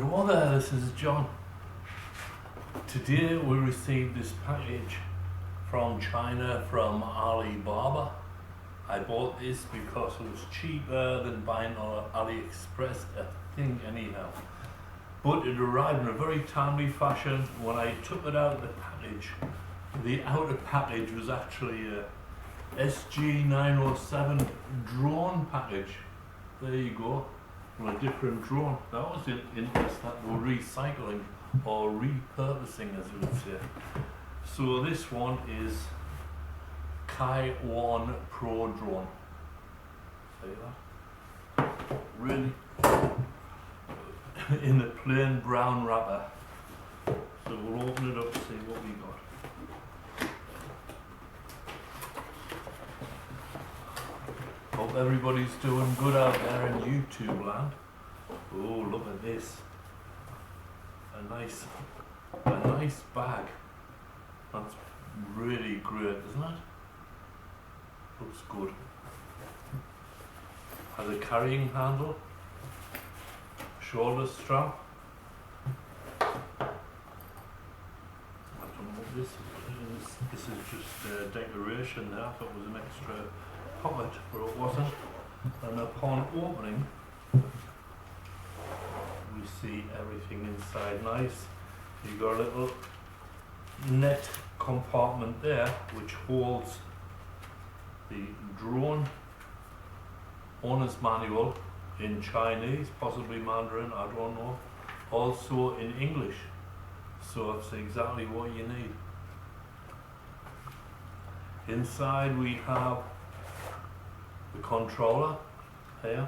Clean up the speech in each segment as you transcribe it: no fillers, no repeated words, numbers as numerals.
Hello there, this is John. Today we received this package from China from Alibaba. I bought this because it was cheaper than buying on AliExpress, I think anyhow. But it arrived in a very timely fashion. When I took it out of the package, the outer package was actually a SG907 drone package. There you go. A different drone. That was interesting that we're recycling or repurposing, as we would say. So this one is Kai-1 Pro drone. See that? Really in a plain brown wrapper. So we'll open it up and see what we got. Hope everybody's doing good out there in YouTube land. Oh, look at this. A nice bag. That's really great, isn't it? Looks good. Has a carrying handle, shoulder strap. I don't know what this is. This is just a decoration there. I thought it was an extra pocket, but it wasn't. And upon opening, we see everything inside nice. You've got a little net compartment there which holds the drone owner's manual in Chinese, possibly Mandarin, I don't know, also in English, so it's exactly what you need. Inside we have the controller here.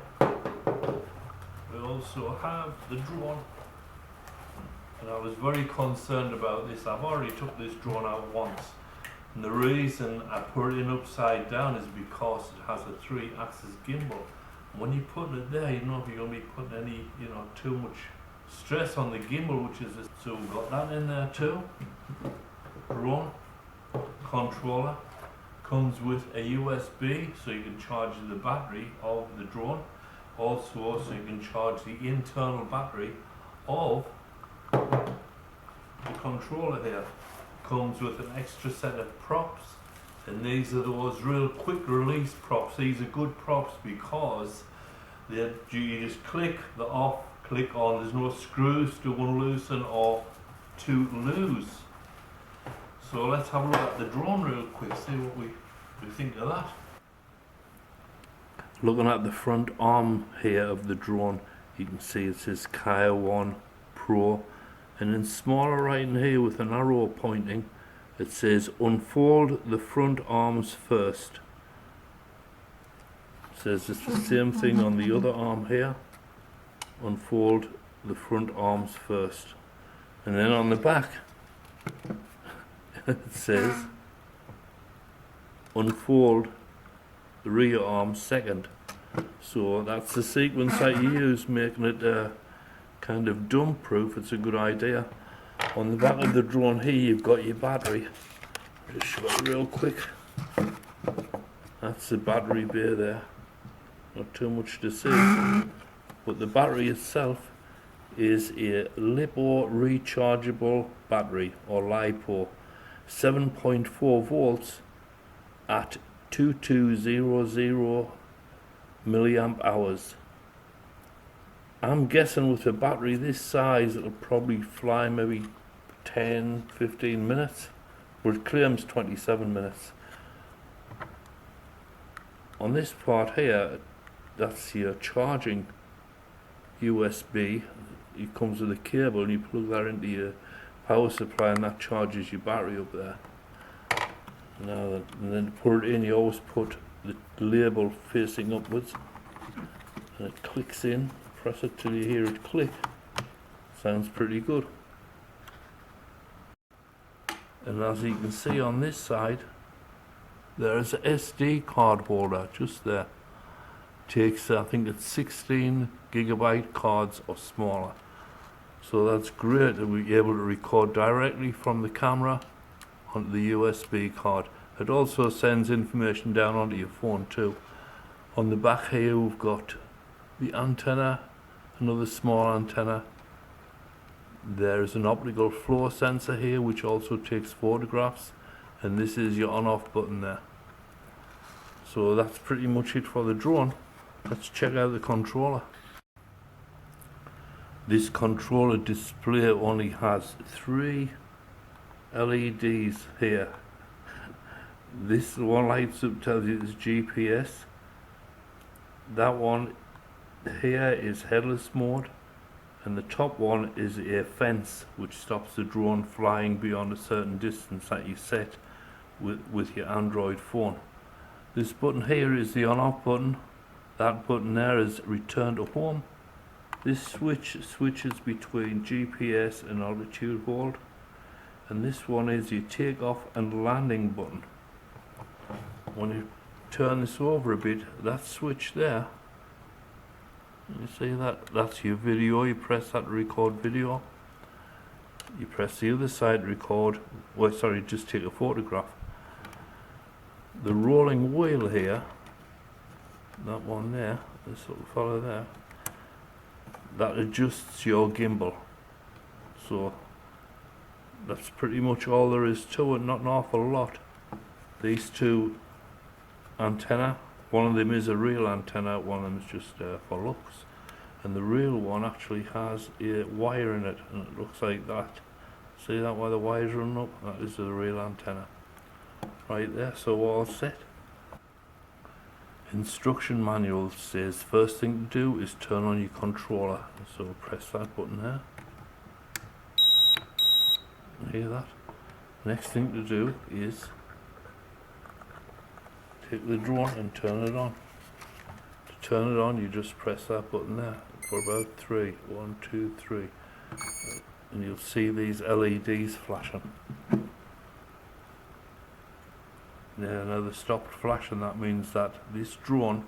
We also have the drone, and I was very concerned about this. I've already took this drone out once, and the reason I put it in upside down is because it has a 3-axis gimbal. And when you put it there, you know if you're going to be putting any, too much stress on the gimbal, which is this. So we've got that in there too. Drone controller comes with a USB, so you can charge the battery of the drone. Also, so you can charge the internal battery of the controller here. Comes with an extra set of props, and these are those real quick release props. These are good props because you just click the off, click on. There's no screws to unloosen or to lose. So let's have a look at the drone real quick, see what we think of that. Looking at the front arm here of the drone, you can see it says Kai-1 Pro, and in smaller writing here with an arrow pointing, it says unfold the front arms first. It says it's the same thing on the other arm here, unfold the front arms first. And then on the back it says unfold the rear arm second. So that's the sequence that you use, making it kind of dump proof. It's a good idea. On the back of the drone here you've got your battery. Just show it real quick. That's the battery bay there. Not too much to see, but the battery itself is a LiPo rechargeable battery, or LiPo, 7.4 volts at 2200 milliamp hours. I'm guessing with a battery this size it'll probably fly maybe 10-15 minutes, but it claims 27 minutes. On this part here, that's your charging USB. It comes with a cable and you plug that into your power supply, and that charges your battery up there. Now, and then to put it in, you always put the label facing upwards, and it clicks in. Press it till you hear it click. Sounds pretty good. And as you can see on this side, there is a SD card holder just there. Takes, I think it's 16 gigabyte cards or smaller. So that's great to be able to record directly from the camera onto the USB card. It also sends information down onto your phone too. On the back here we've got the antenna, another small antenna, There is an optical flow sensor here which also takes photographs, and this is your on-off button there. So that's pretty much it for the drone. Let's check out the controller. This controller display only has 3 LEDs here. This one lights up, tells you it's GPS. That one here is headless mode, and the top one is a fence which stops the drone flying beyond a certain distance that you set with your Android phone. This button here is the on-off button. That button there is return to home. This switch switches between GPS and altitude hold, and this one is your takeoff and landing button. When you turn this over a bit, that switch there, you see that? That's your video. You press that to record video. You press the other side to record, well, sorry, just take a photograph. The rolling wheel here, that one there, this little fella there, that adjusts your gimbal. So that's pretty much all there is to it, not an awful lot. These two antenna, one of them is a real antenna, one of them is just for looks, and the real one actually has a wire in it, and it looks like that. See that where the wire's running up? That is the real antenna right there. So all set. Instruction manual says first thing to do is turn on your controller, so press that button there. Hear that? Next thing to do is take the drone and turn it on. To turn it on, you just press that button there for about 3. 1, 2, 3, and you'll see these LEDs flashing. Now they stopped flashing. That means that this drone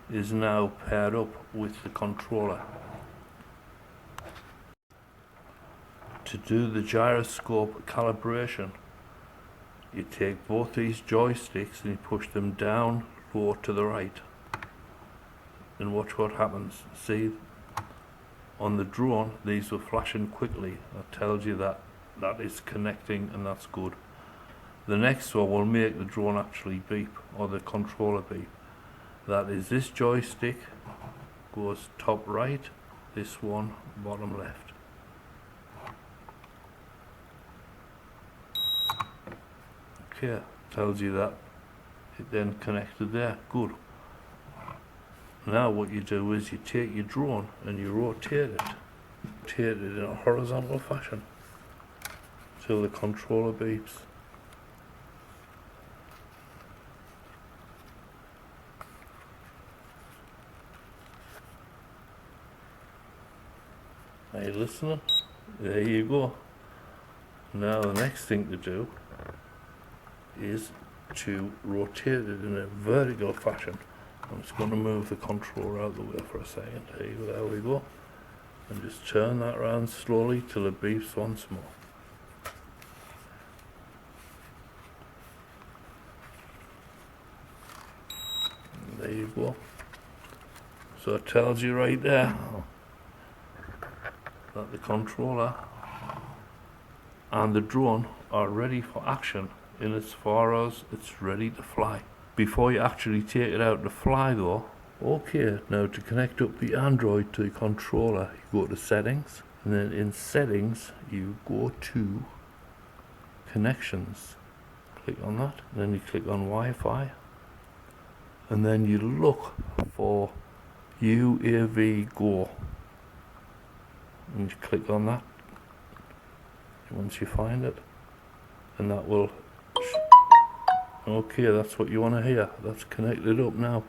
is now paired up with the controller. To do the gyroscope calibration, you take both these joysticks and you push them down, low to the right, and watch what happens. See, on the drone these were flashing quickly. That tells you that that is connecting, and that's good. The next one will make the drone actually beep, or the controller beep. That is, this joystick goes top right, this one bottom left. Okay, tells you that it then connected there. Good. Now what you do is you take your drone and you rotate it in a horizontal fashion till the controller beeps. Are you listening? There you go. Now the next thing to do is to rotate it in a vertical fashion. I'm just going to move the controller out of the way for a second. There we go. And just turn that around slowly till it beeps once more. And there you go. So it tells you right there that the controller and the drone are ready for action in as far as it's ready to fly. Before you actually take it out to fly though, okay, now to connect up the Android to the controller, you go to settings, and then in settings you go to connections. Click on that, and then you click on Wi-Fi, and then you look for UAV Go, and you click on that once you find it, and that will okay, that's what you want to hear. That's connected up now.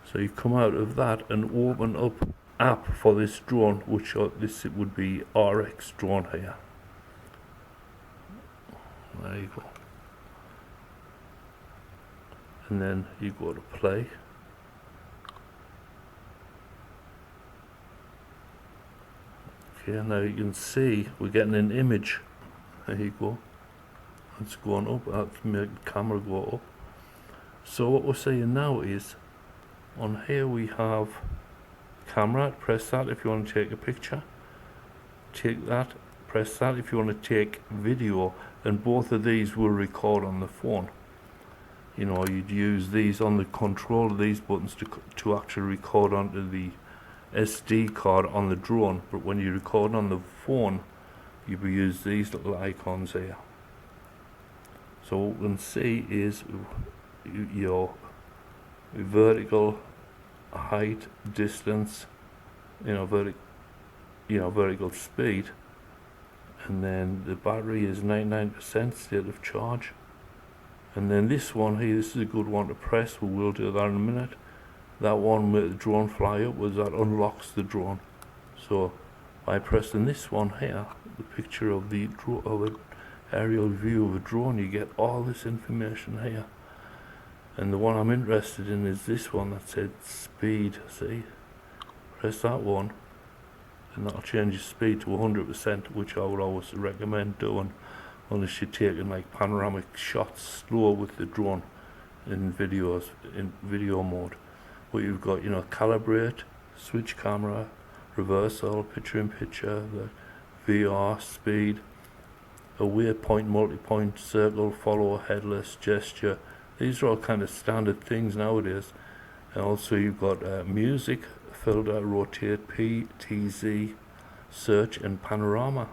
So you come out of that and open up app for this drone, which this would be RX drone here. There you go. And then you go to play. Okay, now you can see we're getting an image. There you go. It's going up. That's make the camera go up. So what we're saying now is, on here we have camera. Press that if you want to take a picture. take that, press that if you want to take video, and both of these will record on the phone. You know, you'd use these on the control of these buttons to actually record onto the SD card on the drone, but when you record on the phone, you will use these little icons here. So what we can see is your vertical height, distance, vertical speed, and then the battery is 99% state of charge. And then this one here, this is a good one to press. We will do that in a minute. That one with the drone fly upwards, that unlocks the drone. So by pressing this one here, the picture of the an aerial view of a drone, you get all this information here. And the one I'm interested in is this one that said speed. See, press that one and that'll change your speed to 100%, which I would always recommend doing unless you're taking like panoramic shots slow with the drone in video mode. But you've got, calibrate, switch camera, reversal, picture in picture, the VR, speed, a waypoint, multi-point, circle, follow, headless, gesture. These are all kind of standard things nowadays. And also you've got music, filter, rotate, PTZ, search, and panorama.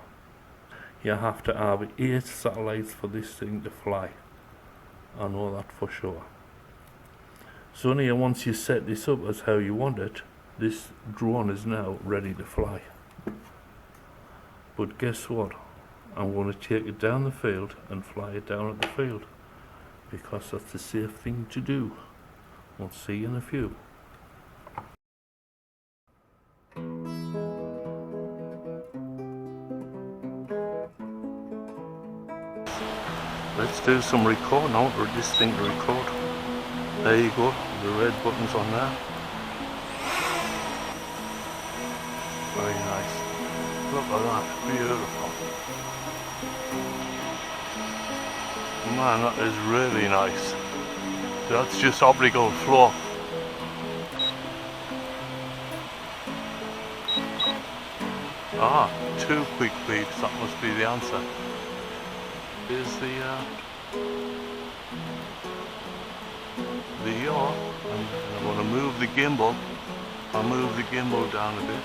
You have to have 8 satellites for this thing to fly. I know that for sure. So now once you set this up as how you want it, this drone is now ready to fly. But guess what? I'm going to take it down the field and fly it down at the field, because that's the safe thing to do. We'll see you in a few. Let's do some recording. I want this thing to record. There you go, the red button's on there. Very nice. Look at that, beautiful. Man, that is really nice. That's just optical flow. Ah, 2 quick beeps, that must be the answer. Here's the yaw, and I'm going to move the gimbal. I'll move the gimbal down a bit.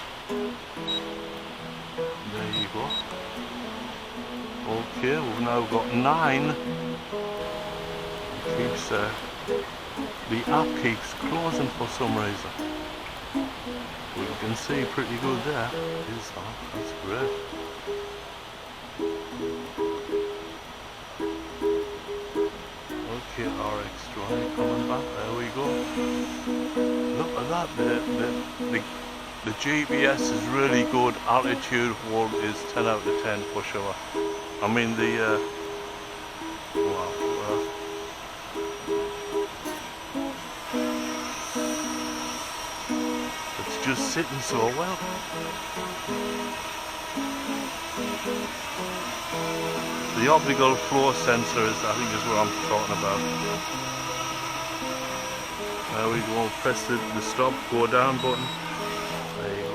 There you go. Okay, we've now got 9. Keeps the app keeps closing for some reason. We can see pretty good there. That's great. Okay, RX drone coming back. There we go. Look at that. The GPS is really good. Altitude hold is 10 out of 10 for sure. I mean wow. It's just sitting so well. The optical flow sensor is, I think, is what I'm talking about. There we go. Press the stop, go down button. There you go.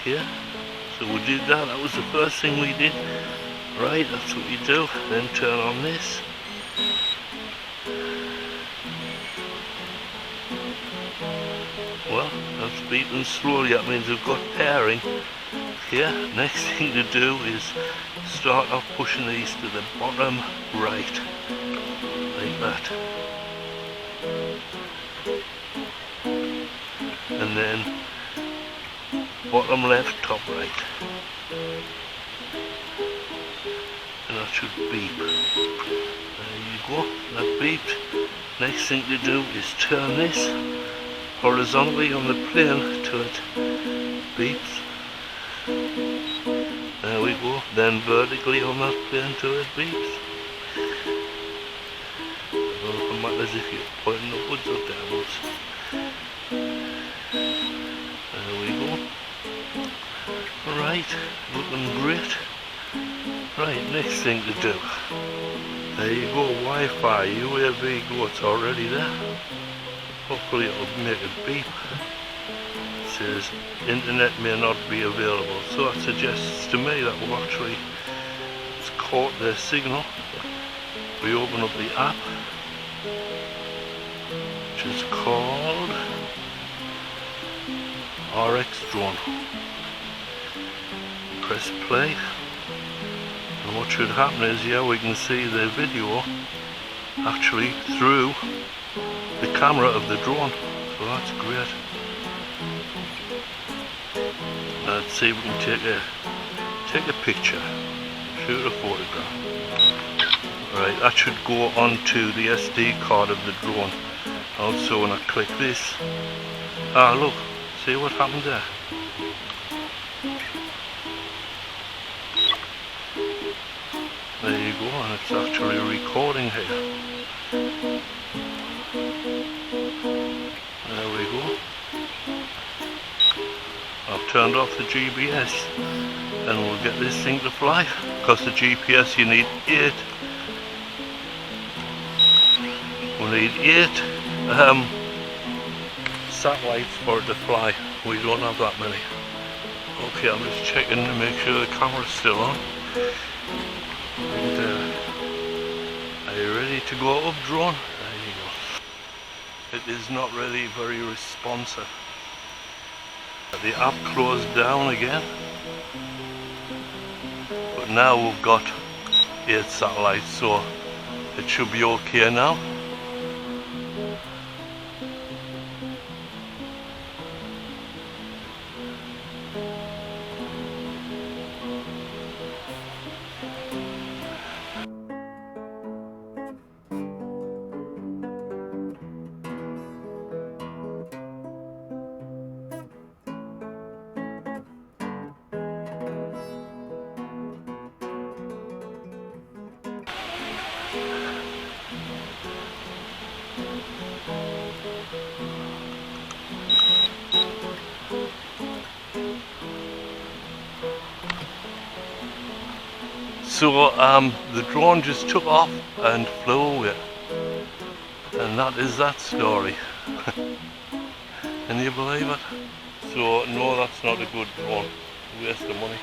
here. So we did that. That was the first thing we did. Right, that's what you do. Then turn on this. Well, that's beeping slowly. That means we've got pairing here. Next thing to do is start off pushing these to the bottom right, like that. And then bottom left, top right. And that should beep. There you go, that beeped. Next thing to do is turn this horizontally on the plane till it beeps. There we go. Then vertically on that plane till it beeps. It'll come back as if you're pointing upwards or downwards. There we go. Right, looking great. Right, next thing to do. There you go, Wi-Fi, UAV go, it's already there. Hopefully it'll make it beep. It says internet may not be available, so that suggests to me that we'll actually, it's caught their signal. We open up the app, which is called RX Drone. Press play, and what should happen is, yeah, we can see the video actually through the camera of the drone, so that's great. Let's see if we can take a picture, shoot a photograph. Right, that should go onto the SD card of the drone. Also, when I click this, look, see what happened there? There you go, and it's actually recording here. There we go. I've turned off the GPS and we'll get this thing to fly, because the GPS you need 8. We need 8 satellites for it to fly. We don't have that many. Okay, I'm just checking to make sure the camera's still on. And, are you ready to go up, drone? There you go. It is not really very responsive. The app closed down again, but now we've got 8 satellites, so it should be okay now. So the drone just took off and flew away, and that is that story. Can you believe it? So no, that's not a good drone, waste of money.